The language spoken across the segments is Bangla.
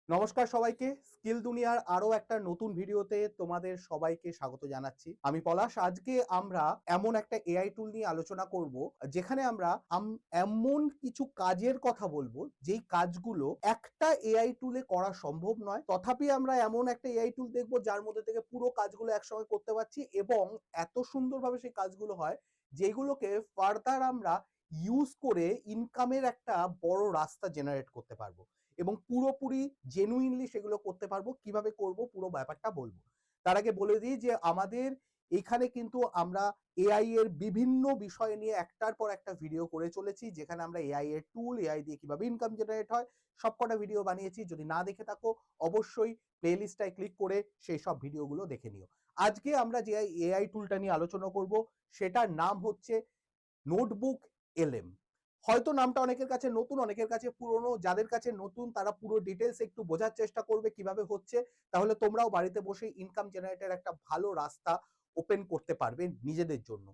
নমস্কার সবাইকে। স্কিল দুনিয়ার আরো একটা নতুন ভিডিওতে তোমাদের সবাইকে স্বাগত জানাচ্ছি। আমি পলাশ। আজকে আমরা এমন একটা এআই টুল নিয়ে আলোচনা করব, যেখানে আমরা এমন কিছু কাজের কথা বলবো, যেই কাজগুলো একটা এআই টুলে করা সম্ভব নয়। তথাপি আমরা এমন একটা এআই টুল দেখব, যার মধ্যে থেকে পুরো কাজগুলো একসঙ্গে করতে পারছি এবং এত সুন্দরভাবে সেই কাজগুলো হয়, যেগুলোকে ফার্দার আমরা ইউজ করে ইনকামের একটা বড় রাস্তা জেনারেট করতে পারবো এবং পুরোপুরি জেনুইনলি সেগুলো করতে পারবো। কিভাবে করব পুরো ব্যাপারটা বলবো। তার আগে বলে দিই যে আমাদের এখানে কিন্তু আমরা এআই এর বিভিন্ন বিষয় নিয়ে একটার পর একটা ভিডিও করে চলেছি, যেখানে আমরা এআই এর টুল, এআই দিয়ে কিভাবে ইনকাম জেনারেট হয়, সবকটা ভিডিও বানিয়েছি। যদি না দেখে থাকো অবশ্যই প্লেলিস্টটায় ক্লিক করে সেই সব ভিডিওগুলো দেখে নিও। আজকে আমরা যে এআই টুলটা নিয়ে আলোচনা করব, সেটার নাম হচ্ছে নোটবুক এলএম। হয়তো নামটা অনেকের কাছে নতুন, অনেকের কাছে পুরনো। যাদের কাছে নতুন তারা পুরো ডিটেলস একটু বোঝার চেষ্টা করবে কিভাবে হচ্ছে, তাহলে তোমরাও বাড়িতে বসে ইনকাম জেনারেটের একটা ভালো রাস্তা ওপেন করতে পারবে নিজেদের জন্য।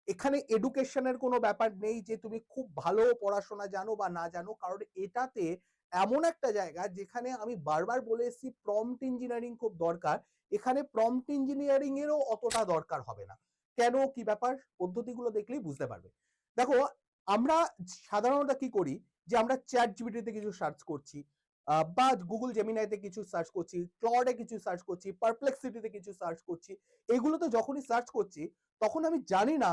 এখানে এডুকেশনের কোনো ব্যাপার নেই যে তুমি খুব ভালো পড়াশোনা জানো বা না জানো, কারণ এটাতে এমন একটা জায়গা যেখানে আমি বারবার বলে এসেছি প্রম্পট ইঞ্জিনিয়ারিং খুব দরকার। এখানে প্রম্পট ইঞ্জিনিয়ারিং এরও অতটা দরকার হবে না। কেন, কি ব্যাপার, পদ্ধতিগুলো দেখলেই বুঝতে পারবে। দেখো, আমরা সাধারণত কি করি যে আমরা চ্যাট জিপিটিতে কিছু সার্চ করছি, বা গুগল জেমিনাইতে কিছু সার্চ করছি, ক্লডে কিছু সার্চ করছি, পারপ্লেক্সিটিতে কিছু সার্চ করছি। এগুলোতে যখনই সার্চ করছি তখন আমি জানি না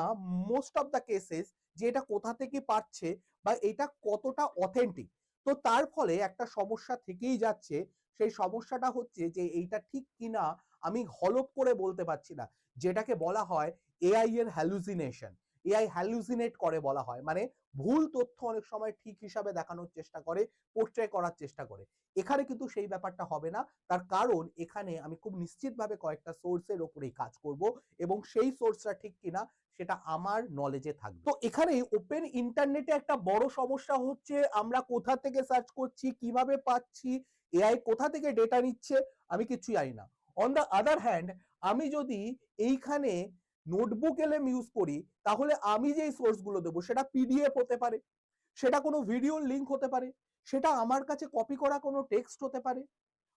মোস্ট অফ দ্য কেসেস যে এটা কোথা থেকে পাচ্ছে বা এটা কতটা অথেন্টিক। তো তার ফলে একটা সমস্যা থেকেই যাচ্ছে। সেই সমস্যাটা হচ্ছে যে এইটা ঠিক কিনা আমি হলপ করে বলতে পারছি না, যেটাকে বলা হয় এআই এর হ্যালুসিনেশন। এআই হ্যালুসিনেট করে বলা হয়, মানে ভুল তথ্য অনেক সময় ঠিক হিসাবে দেখানোর চেষ্টা করে, পোর্ট্রে করার চেষ্টা করে। এখানে কিন্তু সেই ব্যাপারটা হবে না। তার কারণ এখানে আমি খুব নিশ্চিতভাবে কয়েকটা সোর্সের ওপরেই কাজ করব এবং সেই সোর্সটা ঠিক কিনা সেটা আমার নলেজে থাকবে। তো এখানে ওপেন ইন্টারনেটে একটা বড় সমস্যা হচ্ছে আমরা কোথা থেকে সার্চ করছি, কিভাবে পাচ্ছি, এআই কোথা থেকে ডেটা নিচ্ছে, আমি কিছুই জানি না। অন দ্য আদার হ্যান্ড, আমি যদি এইখানে নোটবুক এলএম ইউজ করি, তাহলে আমি যেই সোর্সগুলো দেবো সেটা পিডিএফ হতে পারে, সেটা কোনো ভিডিওর লিঙ্ক হতে পারে, সেটা আমার কাছে কপি করা কোনো টেক্সট হতে পারে,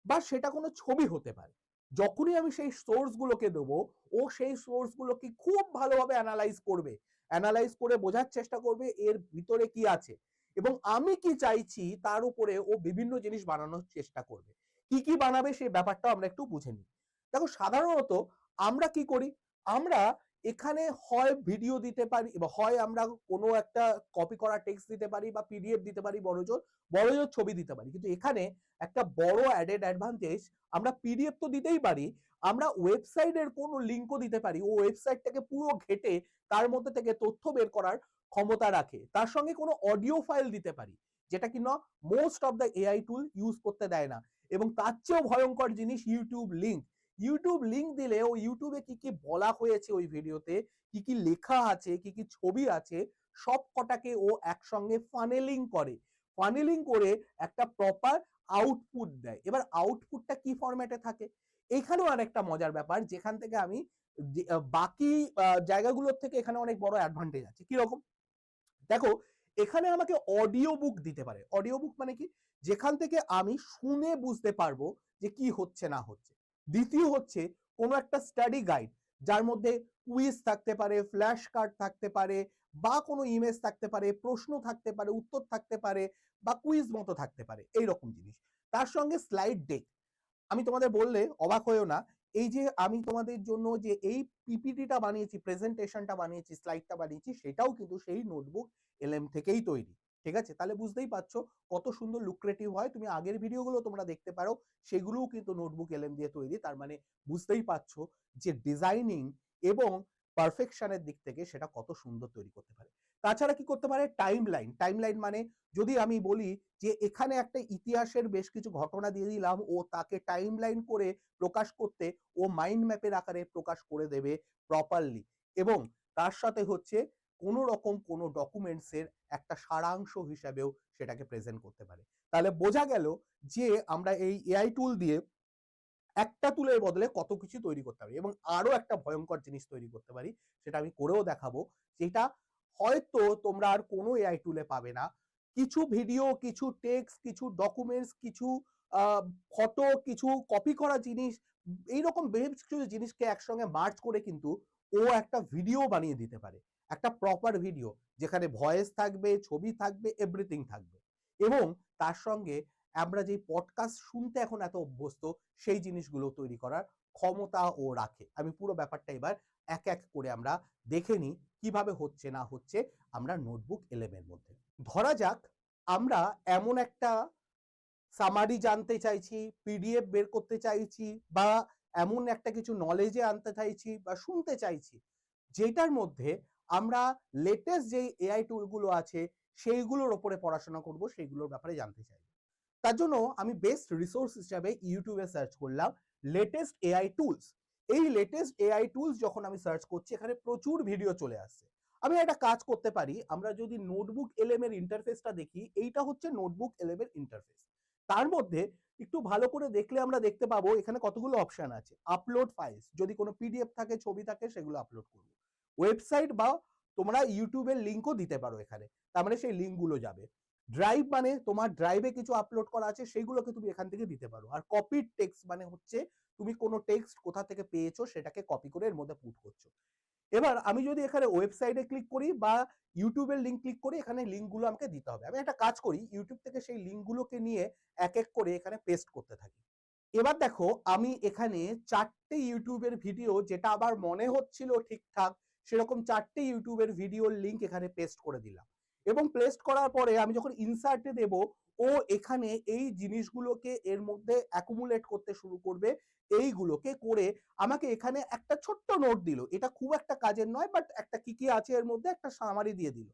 বা সেটা কোনো ছবি হতে পারে। যখনই আমি সেই সোর্সগুলোকে দেবো, ও সেই সোর্সগুলোকে খুব ভালোভাবে অ্যানালাইজ করে বোঝার চেষ্টা করবে এর ভিতরে কি আছে এবং আমি কি চাইছি তার উপরে ও বিভিন্ন জিনিস বানানোর চেষ্টা করবে। কি কি বানাবে সেই ব্যাপারটাও আমরা একটু বুঝে নিই। দেখো, সাধারণত আমরা কি করি, আমরা এখানে হয় ভিডিও দিতে পারি, বা হয় আমরা কোনো একটা কপি করা টেক্সট দিতে পারি, বা পিডিএফ দিতে পারি, বড়জোর ছবি দিতে পারি। কিন্তু এখানে একটা বড় অ্যাডেড অ্যাডভান্টেজ, আমরা পিডিএফ তো দিতেই পারি, আমরা ওয়েবসাইটের কোনো লিঙ্কও দিতে পারি। ও ওয়েবসাইটটাকে পুরো ঘেটে তার মধ্যে থেকে তথ্য বের করার ক্ষমতা রাখে। তার সঙ্গে কোনো অডিও ফাইল দিতে পারি, যেটা কিনা most of the AI tool use করতে দেয় না। এবং তার চেয়েও ভয়ঙ্কর জিনিস ইউটিউব লিঙ্ক দিলে ও ইউটিউবে কি কি বলা হয়েছে ওই ভিডিওতে, কি কি লেখা আছে, কি কি ছবি আছে, সব কটাকে ও একসঙ্গে ফানেলিং করে একটা প্রপার আউটপুট দেয়। এবার আউটপুটটা কি ফরম্যাটে থাকে, এইখানেও আরেকটা মজার ব্যাপার, যেখান থেকে আমি বাকি জায়গাগুলোর থেকে এখানে অনেক বড় অ্যাডভান্টেজ আছে। কিরকম, দেখো, এখানে আমাকে অডিও বুক দিতে পারে। অডিও বুক মানে কি, যেখান থেকে আমি শুনে বুঝতে পারবো যে কি হচ্ছে না হচ্ছে। দ্বিতীয় হচ্ছে কোনো একটা স্টাডি গাইড, যার মধ্যে কুইজ থাকতে পারে, ফ্ল্যাশ কার্ড থাকতে পারে, বা কোনো ইমেজ থাকতে পারে, প্রশ্ন থাকতে পারে, উত্তর থাকতে পারে, বা কুইজ মতো থাকতে পারে, এইরকম জিনিস। তার সঙ্গে স্লাইড ডেক। আমি তোমাদের বললে অবাক হয়েও না, এই যে আমি তোমাদের জন্য যে এই পিপিটিটা বানিয়েছি, প্রেজেন্টেশনটা বানিয়েছি, স্লাইডটা বানিয়েছি, সেটাও কিন্তু সেই নোটবুক এলএম থেকেই তৈরি। ঠিক আছে, তাহলে বুঝতেই পারছো কত সুন্দর লুক্রেটিভ হয়। তুমি আগের ভিডিওগুলো তোমরা দেখতে পারো, সেগুলোও কিন্তু নোটবুক এলএম দিয়ে তৈরি। তার মানে বুঝতেই পারছো যে ডিজাইনিং এবং পারফেকশনের দিক থেকে সেটা কত সুন্দর তৈরি করতে পারে। তাছাড়া কি করতে পারে, টাইমলাইন মানে যদি আমি বলি যে এখানে একটা ইতিহাসের বেশ কিছু ঘটনা দিয়ে দিলাম, ও তাকে টাইমলাইন করে প্রকাশ করতে ও মাইন্ড ম্যাপের আকারে প্রকাশ করে দেবে প্রপারলি। এবং তার সাথে হচ্ছে কোনো রকম কোনো ডকুমেন্টসের একটা সারাংশ হিসাবেও সেটাকে প্রেজেন্ট করতে পারে। তাহলে বোঝা গেল যে আমরা এই এআই টুল দিয়ে একটা টুলের বদলে কত কিছু তৈরি করতে পারি। এবং আরো একটা ভয়ঙ্কর জিনিস তৈরি করতে পারি, সেটা আমি করেও দেখাবো, যেটা হয়তো তোমরা আর কোনো এআই টুলে পাবে না। কিছু ভিডিও, কিছু টেক্সট, কিছু ডকুমেন্টস, কিছু ফটো, কিছু কপি করা জিনিস, এইরকম বেশ কিছু জিনিসকে একসঙ্গে মার্জ করে কিন্তু ও একটা ভিডিও বানিয়ে দিতে পারে। একটা প্রপার ভিডিও যেখানে ভয়েস থাকবে, ছবি থাকবে, এভরিথিং থাকবে। এবং তার সঙ্গে আমরা যেই পডকাস্ট শুনতে এখন এত অভ্যস্ত, সেই জিনিসগুলো তৈরি করার ক্ষমতা ও রাখে। আমি পুরো ব্যাপারটা এবার এক এক করে আমরা দেখে নিই কিভাবে হচ্ছে না হচ্ছে আমরা নোটবুক এলেমের মধ্যে। ধরা যাক আমরা এমন একটা সামারি জানতে চাইছি, পিডিএফ বের করতে চাইছি, বা এমন একটা কিছু নলেজে আনতে চাইছি বা শুনতে চাইছি, যেটার মধ্যে আমরা লেটেস্ট যেই এআই টুলগুলো আছে সেইগুলোর উপরে পড়াশোনা করব, সেইগুলোর ব্যাপারে জানতে চাই। তার জন্য আমি বেস্ট রিসোর্স হিসাবে ইউটিউবে সার্চ করলাম লেটেস্ট এআই টুলস। এই লেটেস্ট এআই টুলস যখন আমি সার্চ করছি, এখানে প্রচুর ভিডিও চলে আসছে। আমি একটা কাজ করতে পারি, আমরা যদি নোটবুক এলএম এর ইন্টারফেসটা দেখি, এইটা হচ্ছে নোটবুক এলএম এর ইন্টারফেস। তার মধ্যে একটু ভালো করে দেখলে আমরা দেখতে পাবো এখানে কতগুলো অপশন আছে। আপলোড ফাইলস, যদি কোনো পিডিএফ থাকে, ছবি থাকে, সেগুলো আপলোড করব। ওয়েবসাইট বা তোমরা ইউটিউবের লিঙ্কও দিতে পারো এখানে, তার মানে সেই লিঙ্কগুলো যাবে। ড্রাইভ মানে তোমার ড্রাইভে কিছু আপলোড করা আছে, সেইগুলোকে তুমি এখান থেকে দিতে পারো। আর কপিড টেক্সট মানে হচ্ছে তুমি কোনো টেক্সট কোথা থেকে পেয়েছো সেটাকে কপি করে এর মধ্যে পুট করছো। এবার আমি যদি এখানে ওয়েবসাইটে ক্লিক করি বা ইউটিউবের লিঙ্ক ক্লিক করি, এখানে লিঙ্কগুলো আমাকে দিতে হবে। আমি একটা কাজ করি, ইউটিউব থেকে সেই লিঙ্কগুলোকে নিয়ে এক এক করে এখানে পেস্ট করতে থাকি। এবার দেখো আমি এখানে 4টে ইউটিউবের ভিডিও, যেটা আবার মনে হচ্ছিল ঠিকঠাক সেরকম 4টে ইউটিউবের ভিডিওর লিঙ্ক এখানে পেস্ট করে দিলাম। এবং পেস্ট করার পরে আমি যখন ইনসার্টে দেব, ও এখানে এই জিনিসগুলোকে এর মধ্যে অ্যাকুমুলেট করতে শুরু করবে। এইগুলোকে করে আমাকে এখানে একটা ছোট্ট নোট দিল, এটা খুব একটা কাজের নয়, বাট একটা কি কি আছে এর মধ্যে একটা সামারি দিয়ে দিল।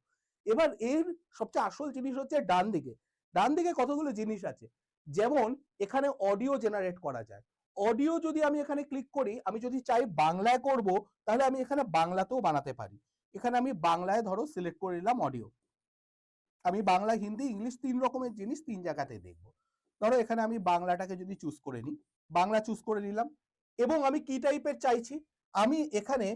এবার এর সবচেয়ে আসল জিনিস হচ্ছে ডান দিকে। ডান দিকে কতগুলো জিনিস আছে, যেমন এখানে অডিও জেনারেট করা যায়। অডিও যদি আমি এখানে ক্লিক করি, আমি যদি চাই বাংলায় করব, তাহলে আমি এখানে বাংলাতেও বানাতে পারি। এখানে আমি বাংলায় ধরো সিলেক্ট করে নিলাম অডিও। আমি বাংলা, হিন্দি, ইংলিশ 3 রকমের জিনিস 3 জায়গাতে দেখব। ধরো এখানে আমি বাংলাটাকে যদি চুজ করে নিই, বাংলা চুজ করে নিলাম। এবং আমি কি টাইপের চাইছি, আমি এখানে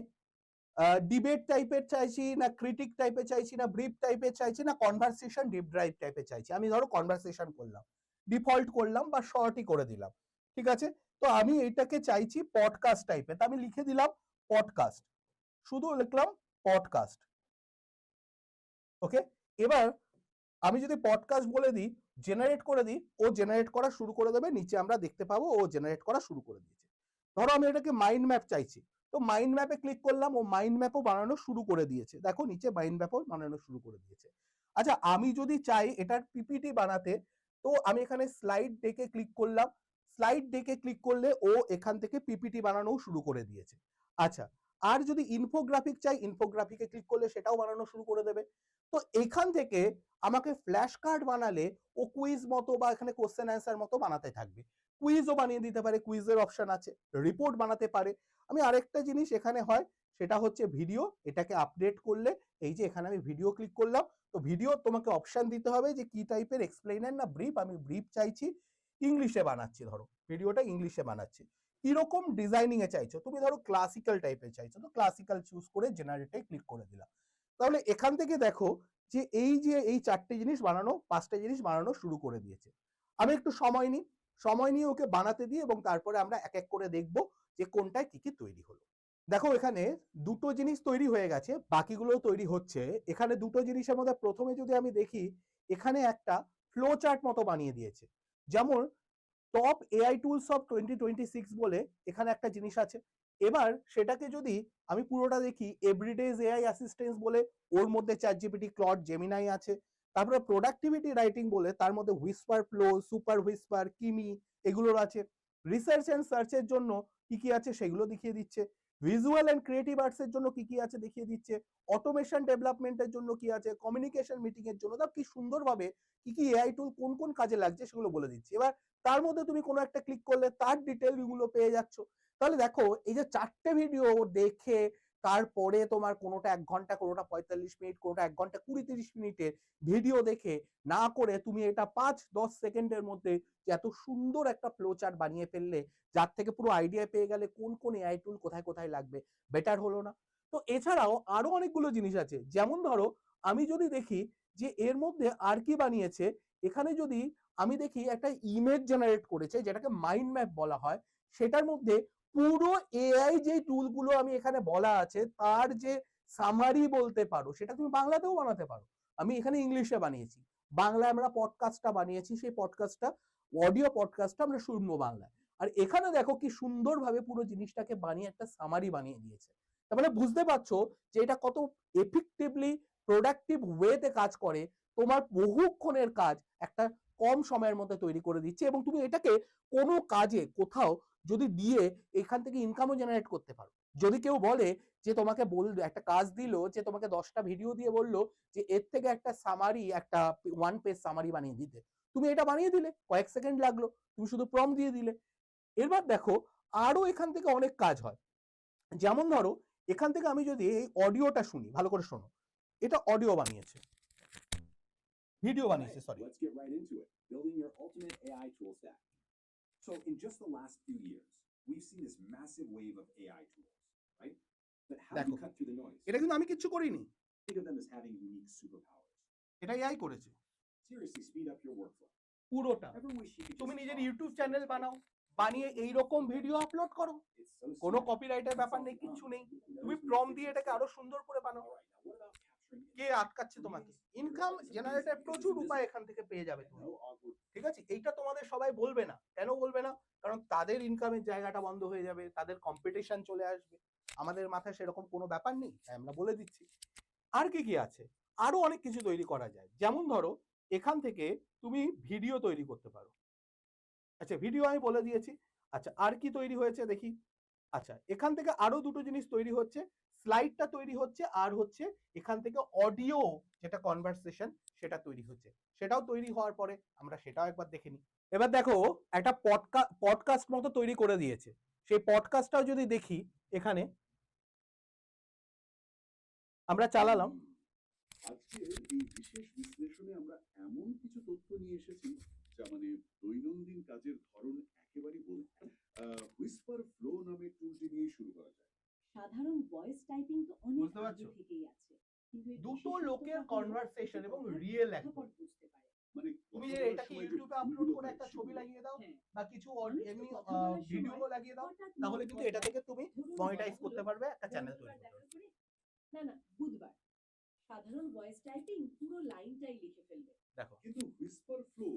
ডিবেট টাইপের চাইছি, না ক্রিটিক টাইপের চাইছি, না ব্রিফ টাইপের চাইছি, না কনভারসেশন ডিপ ড্রাইভ টাইপের চাইছি। আমি ধরো কনভারসেশন করলাম, ডিফল্ট করলাম বা শর্টই করে দিলাম। ঠিক আছে, তো আমি এইটাকে চাইছি পডকাস্ট টাইপের, আমি লিখে দিলাম পডকাস্ট, শুধু লিখলাম পডকাস্ট। ওকে, এবার আমি যদি পডকাস্ট বলে দিই, জেনারেট করে দিই, ও জেনারেট করা শুরু করে দেবে। নিচে আমরা দেখতে পাবো ও জেনারেট করা শুরু করে দিয়েছে। ধরো আমি এটাকে মাইন্ড ম্যাপ চাইছি, তো মাইন্ড ম্যাপে ক্লিক করলাম, ও মাইন্ড ম্যাপও বানানো শুরু করে দিয়েছে। দেখো নিচে মাইন্ড ম্যাপও বানানো শুরু করে দিয়েছে। আচ্ছা, আমি যদি চাই এটার পিপিটি বানাতে, তো আমি এখানে স্লাইড ডেকে ক্লিক করলাম। স্লাইড ডেকে ক্লিক করলে ও এখান থেকে পিপিটি বানানো শুরু করে দিয়েছে। আচ্ছা, আর যদি ইনফোগ্রাফিক চাই, ইনফোগ্রাফিকে ক্লিক করলে সেটাও বানানো শুরু করে দেবে। তো এখান থেকে আমাকে ফ্ল্যাশ কার্ড বানালে ও কুইজ মতো বা এখানে কোশ্চেন অ্যান্সার মতো বানাতে থাকবে। কুইজও বানিয়ে দিতে পারে, কুইজের অপশন আছে, রিপোর্ট বানাতে পারে। আমি আরেকটা জিনিস এখানে হয়, সেটা হচ্ছে ভিডিও। এটাকে আপডেট করলে, এই যে এখানে আমি ভিডিও ক্লিক করলাম, তো ভিডিও তোমাকে অপশন দিতে হবে যে কি টাইপের, এক্সপ্লেইনার না ব্রিফ। আমি ব্রিফ চাইছি, ইংলিশে বানাচ্ছি, ধরো ভিডিওটা ইংলিশে বানাচ্ছি। কিরকম ডিজাইনিং এ চাইছো, তুমি ধরো ক্লাসিক্যাল টাইপের চাইছো, তো ক্লাসিক্যাল চুজ করে জেনারেটে ক্লিক করে দিলাম। তাহলে এখান থেকে দেখো যে এই 4টে জিনিস বানানো, 5টে জিনিস বানানো শুরু করে দিয়েছে। আমি একটু সময় নিই, সময় নিয়ে ওকে বানাতে দিই, এবং তারপরে আমরা এক এক করে দেখব যে কোনটায় কি কি তৈরি হলো। দেখো এখানে দুটো জিনিস তৈরি হয়ে গেছে, বাকিগুলো তৈরি হচ্ছে। এখানে দুটো জিনিসের মধ্যে প্রথমে যদি আমি দেখি, এখানে একটা ফ্লো চার্ট মতো বানিয়ে দিয়েছে। যেমন টপ এআই টুলস অফ 2026 বলে এখানে একটা জিনিস আছে। এবার সেটাকে যদি আমি পুরোটা দেখি, এভরিডেজ এআই অ্যাসিস্ট্যান্স বলে ওর মধ্যে চ্যাট জিপিটি, ক্লড, জেমিনাই আছে। তারপরে প্রোডাক্টিভিটি রাইটিং বলে তার মধ্যে হুইসপার ফ্লো, সুপার হুইসপার, কিমি, এগুলোর আছে। রিসার্চ এন্ড সার্চের জন্য কি কি আছে সেগুলো দেখিয়ে দিচ্ছে। ভিজুয়াল এন্ড ক্রিয়েটিভ আর্টস এর জন্য কি কি আছে দেখিয়ে দিচ্ছে। অটোমেশন ডেভেলপমেন্টের জন্য কি আছে, কমিউনিকেশন মিটিং এর জন্য, কি সুন্দরভাবে কি কি এআই টুল কোন কোন কাজে লাগছে সেগুলো বলে দিচ্ছে। এবার তার মধ্যে তুমি কোনো একটা ক্লিক করলে তার ডিটেল গুলো পেয়ে যাচ্ছ। তাহলে দেখো এই যে 4টে ভিডিও দেখে, তারপরে তোমার কোনোটা 1 ঘন্টা, কোনোটা 45 মিনিট, কোনোটা 1 ঘন্টা 20-30 মিনিটের ভিডিও দেখে না করে তুমি এটা 5-10 সেকেন্ডের মধ্যে এত সুন্দর একটা ফ্লো চার্ট বানিয়ে ফেললে, যার থেকে পুরো আইডিয়া পেয়ে গেলে কোন কোন এআই টুল কোথায় কোথায় লাগবে। বেটার হলো না? তো এছাড়াও আরো অনেকগুলো জিনিস আছে। যেমন ধরো আমি যদি দেখি যে এর মধ্যে আর কি বানিয়েছে, এখানে যদি আমি দেখি একটা ইমেজ জেনারেট করেছে যেটাকে মাইন্ড ম্যাপ বলা হয়, সেটার মধ্যে পুরো এআই যে টুলগুলো আমি এখানে বলা আছে তার যে সামারি বলতে পারো সেটা তুমি বাংলাতেও বানাতে পারো। আমি এখানে ইংলিশে বানিয়েছি, বাংলায় আমরা পডকাস্টটা বানিয়েছি, সেই পডকাস্টটা অডিও পডকাস্টটা আমরা শুনবো বাংলায়। আর এখানে দেখো কি সুন্দরভাবে পুরো জিনিসটাকে বানিয়ে একটা সামারি বানিয়ে দিয়েছে। তার মানে বুঝতে পারছো যে এটা কত এফেক্টিভলি প্রোডাক্টিভ ওয়েতে কাজ করে, তোমার বহুক্ষণের কাজ একটা কম সময়ের মধ্যে তৈরি করে দিচ্ছে, এবং তুমি এটাকে কোনো কাজে কোথাও যদি দিয়ে এখান থেকে ইনকামও জেনারেট করতে পারো। যদি কেউ বলে যে তোমাকে একটা কাজ দিল যে তোমাকে 10টা ভিডিও দিয়ে বললো যে এর থেকে একটা সামারি, একটা 1 পেজ সামারি বানিয়ে দিতে, তুমি এটা বানিয়ে দিলে, কয়েক সেকেন্ড লাগলো, তুমি শুধু প্রম্পট দিয়ে দিলে। এবার দেখো আরো এখান থেকে অনেক কাজ হয়। যেমন ধরো এখান থেকে আমি যদি এই অডিওটা শুনি, ভালো করে শোনো, এটা অডিও বানিয়েছে, ভিডিও বানিয়েছে, sorry. Let's get right into it. Building your ultimate AI tool stack. So in just the last few years, we've seen this massive wave of AI tools, right? But how do you cut through the noise? এটা কিন্তু আমি কিচ্ছু করিনি, Think of them as having unique superpowers. এটা এআই করেছে Seriously, speed up your workflow. পুরোটা। Ever wish you could তুমি just নিজের talk YouTube instead of channel type? বানাও, বানিয়ে এইরকম ভিডিও আপলোড করো, It's so কোনো simple. কপিরাইটের ব্যাপার নেই, কিচ্ছু নেই, তুমি প্রম্পট দিয়ে এটাকে আরো সুন্দর করে বানাও। All right, now what about capturing কে আটকাচ্ছে তোমাকে? ইনকাম জেনারেটর প্রচুর উপায় এখান থেকে পেয়ে যাবে তুমি, no awkward ঠিক আছে? এইটা তোমাদের সবাই বলবে না, কেন বলবে না? কারণ তাদের ইনকামের জায়গাটা বন্ধ হয়ে যাবে, তাদের কম্পিটিশন চলে আসবে। আমাদের মাথায় সেরকম কোনো ব্যাপার নেই, তাই আমরা বলে দিচ্ছি। আর কি কি আছে? আরো অনেক কিছু তৈরি করা যায়। যেমন ধরো এখান থেকে তুমি ভিডিও তৈরি করতে পারো। আচ্ছা, ভিডিও আমি বলে দিয়েছি। আচ্ছা, আর কি তৈরি হয়েছে দেখি। আচ্ছা, এখান থেকে আরো দুটো জিনিস তৈরি হচ্ছে, স্লাইডটা তৈরি হচ্ছে, আর হচ্ছে এখান থেকে অডিও যেটা কনভারসেশন সেটা তৈরি হচ্ছে। সেটাও তৈরি হওয়ার পরে আমরা সেটাও একবার দেখে নিই। এবার দেখো একটা পডকাস্ট মতো তৈরি করে দিয়েছে। সেই পডকাস্টটাও যদি দেখি, এখানে আমরা চালালাম। আজকের এই বিশেষ বিশ্লেষণে আমরা এমন কিছু তথ্য নিয়ে এসেছি যা মানে দৈনন্দিন কাজের ধরন একেবারেই বদলে। হুইসপার ফ্লো নামে টুলটি দিয়ে শুরু করা যায়। সাধারণ ভয়েস টাইপিং তো অনেক বুঝতে পারছো? আগে থেকেই আছে, কিন্তু এর দুটো বিশেষত্বটা লোকের হলো কনভারসেশন এবং কথা রিয়েল কথা একদম। বুঝতে পারে। মানে তুমি কথা যে বলার এটাকে সময় যে ইউটিউবে আপলোড ভুলগুলো করে হয় একটা ছবি সেগুলো। লাগিয়ে দাও হ্যাঁ, বা কিছু মানুষ তো এমনি কথা বলার ভিডিও সময় লাগিয়ে দাও, হঠাৎ তাহলে মনে কিন্তু করে, এটা থেকে তুমি ধরুন মনিটাইজ বলা করতে হলো, পারবে, একটা চ্যানেল তৈরি রবিবার করতে দেখা পারবে। করে, না বুধবার, সাধারণ ভয়েস টাইপিং পুরো লাইনটাই লিখে ফেলবে। দেখো কিন্তু হুইসপার ফ্লো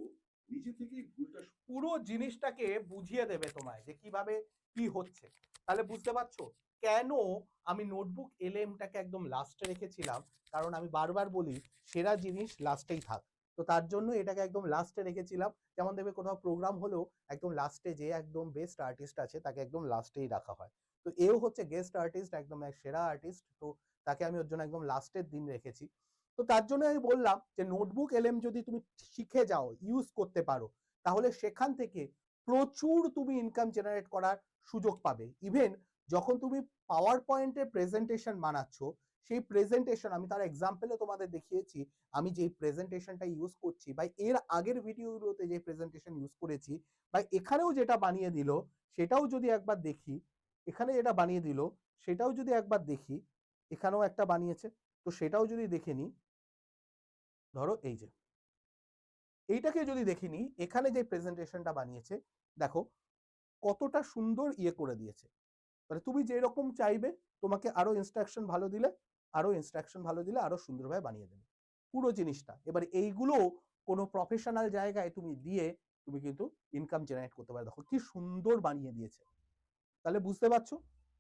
নিজে থেকেই ভুলটা পুরো জিনিসটাকে বুঝিয়ে দেবে তোমায় যে কিভাবে কি হচ্ছে। তাহলে বুঝতে পারছো কেন আমি নোটবুক এলএমটাকে একদম লাস্টে রেখেছিলাম, কারণ আমি বারবার বলি সেরা জিনিস লাস্টেই থাক। তো তার জন্য এটাকে একদম লাস্টে রেখেছিলাম। যেমন দেখবে কোথাও প্রোগ্রাম হলেও একদম লাস্টে যে একদম বেস্ট আর্টিস্ট আছে তাকে একদম লাস্টেই রাখা হয়। তো এও হচ্ছে গেস্ট আর্টিস্ট, একদম এক সেরা আর্টিস্ট, তো তাকে আমি ওর জন্য একদম লাস্টের দিন রেখেছি। তো তার জন্য আমি বললাম যে নোটবুক এলএম যদি তুমি শিখে যাও, ইউজ করতে পারো, তাহলে সেখান থেকে প্রচুর তুমি ইনকাম জেনারেট করার সুযোগ পাবে। ইভেন যখন তুমি পাওয়ার পয়েন্টের প্রেজেন্টেশন বানাচ্ছ, সেই প্রেজেন্টেশন আমি তার এক্সাম্পলে তোমাদের দেখিয়েছি, আমি যে প্রেজেন্টেশনটা ইউজ করছি বা এর আগের ভিডিওগুলোতে যে প্রেজেন্টেশন ইউজ করেছি বা এখানেও যেটা বানিয়ে দিল সেটাও যদি একবার দেখি, এখানে যেটা বানিয়ে দিল সেটাও যদি একবার দেখি, এখানেও একটা বানিয়েছে, তো সেটাও যদি দেখে নিই, ধরো এই যে এইটাকে যদি দেখে নিই, এখানে যে প্রেজেন্টেশনটা বানিয়েছে দেখো কতটা সুন্দর ইয়ে করে দিয়েছে। মানে তুমি যেরকম চাইবে, তোমাকে আরো ইনস্ট্রাকশন ভালো দিলে, আরো সুন্দরভাবে বানিয়ে দেবে পুরো জিনিসটা। এবার এইগুলো কোনো প্রফেশনাল জায়গায় তুমি দিয়ে তুমি কিন্তু ইনকাম জেনারেট করতে পারো। দেখো কি সুন্দর বানিয়ে দিয়েছে। তাহলে বুঝতে পারছো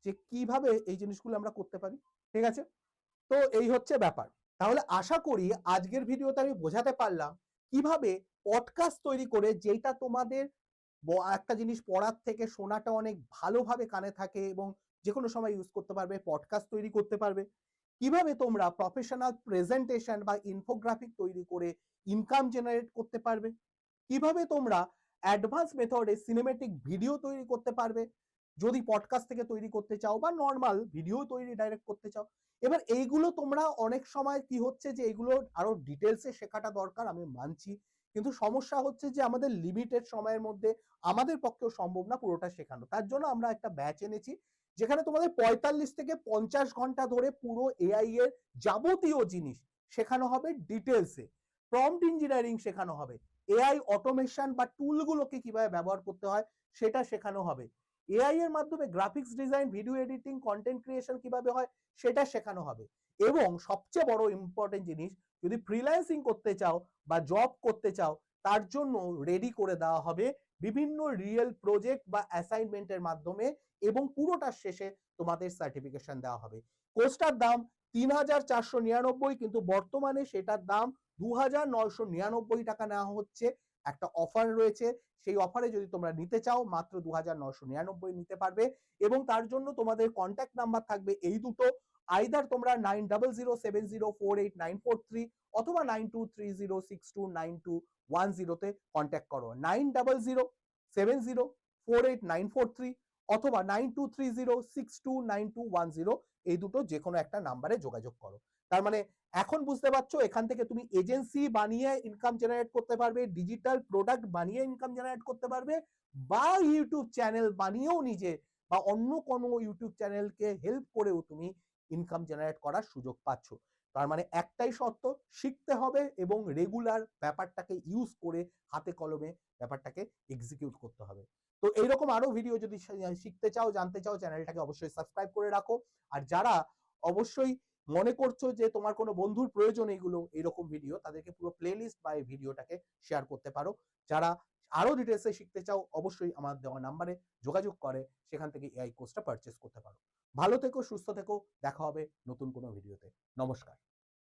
যে কিভাবে এই জিনিসগুলো আমরা করতে পারি, ঠিক আছে? তো এই হচ্ছে ব্যাপার। তাহলে আশা করি আজকের ভিডিওতে আমি বোঝাতে পারলাম কিভাবে পডকাস্ট তৈরি করে, যেটা তোমাদের একটা জিনিস পড়ার থেকে শোনাটা অনেক ভালোভাবে কানে থাকে এবং যে কোনো সময় ইউজ করতে পারবে, পডকাস্ট তৈরি করতে পারবে। কিভাবে তোমরা প্রফেশনাল প্রেজেন্টেশন বা ইনফোগ্রাফিক তৈরি করে ইনকাম জেনারেট করতে পারবে, কিভাবে তোমরা অ্যাডভান্স মেথডে সিনেমেটিক ভিডিও তৈরি করতে পারবে যদি পডকাস্ট থেকে তৈরি করতে চাও বা নর্মাল ভিডিও তৈরি ডাইরেক্ট করতে চাও। এবার এইগুলো তোমরা অনেক সময় কি হচ্ছে যে এগুলো আরো ডিটেলসে শেখাটা দরকার, আমি মানছি, কিন্তু সমস্যা হচ্ছে যে আমাদের লিমিটেড সময়ের মধ্যে আমাদের পক্ষেও সম্ভব না পুরোটা শেখানো। তার জন্য আমরা একটা ব্যাচ এনেছি যেখানে তোমাদের 45 থেকে 50 ঘন্টা ধরে পুরো এআই এর যাবতীয় জিনিস শেখানো হবে ডিটেলসে। প্রম্পট ইঞ্জিনিয়ারিং শেখানো হবে, এআই অটোমেশন বা টুলগুলোকে কিভাবে ব্যবহার করতে হয় সেটা শেখানো হবে। এআই এর মাধ্যমে graphics design, video editing, content creation কিভাবে হয় সেটা শেখানো হবে। এবং সবচেয়ে বড় ইম্পর্টেন্ট জিনিস, যদি ফ্রিল্যান্সিং করতে চাও বা জব করতে চাও, তার জন্য রেডি করে দেওয়া হবে বিভিন্ন রিয়েল প্রজেক্ট বা অ্যাসাইনমেন্টের মাধ্যমে, এবং পুরোটার শেষে তোমাদের সার্টিফিকেশন দেওয়া হবে। কোর্সটার দাম ৩,৪৯৯, কিন্তু বর্তমানে সেটার দাম ২,৯৯৯ টাকা নেওয়া হচ্ছে। একটা অফার রয়েছে, সেই অফারে যদি তোমরা নিতে চাও মাত্র ২,৯৯৯ নিতে পারবে। এবং তার জন্য তোমাদের কন্ট্যাক্ট নাম্বার থাকবে এই দুটো, আইদার তোমরা 9007048943 অথবা 9230629210 তে কন্ট্যাক্ট করো। 9007048943 অথবা 9230629210 এই দুটো যে কোনো একটা নাম্বারে যোগাযোগ করো। তার মানে এখন বুঝতে পারছো, এখান থেকে তুমি এজেন্সি বানিয়ে ইনকাম জেনারেট করতে পারবে, ডিজিটাল প্রোডাক্ট বানিয়ে ইনকাম জেনারেট করতে পারবে, বা ইউটিউব চ্যানেল বানিয়েও নিজে বা অন্য কোনো ইউটিউব চ্যানেলকে হেল্প করেও তুমি ইনকাম জেনারেট করার সুযোগ পাচ্ছ। তার মানে একটাই শর্ত, শিখতে হবে এবং রেগুলার ব্যাপারটাকে ইউজ করে হাতে কলমে ব্যাপারটাকে এক্সিকিউট করতে হবে। তো এইরকম আরো ভিডিও যদি শিখতে চাও, জানতে চাও, চ্যানেলটাকে অবশ্যই সাবস্ক্রাইব করে রাখো। আর যারা অবশ্যই মনে করছো যে তোমার কোনো বন্ধুর প্রয়োজন এইগুলো এরকম ভিডিও, তাদেরকে পুরো প্লেলিস্ট বা এই ভিডিওটাকে শেয়ার করতে পারো। যারা আরো ডিটেলসে শিখতে চাও অবশ্যই আমার দেওয়া নাম্বারে যোগাযোগ করে সেখান থেকে এআই কোর্সটা পারচেস করতে পারো। ভালো থেকো, সুস্থ থেকো, দেখা হবে নতুন কোনো ভিডিওতে। নমস্কার।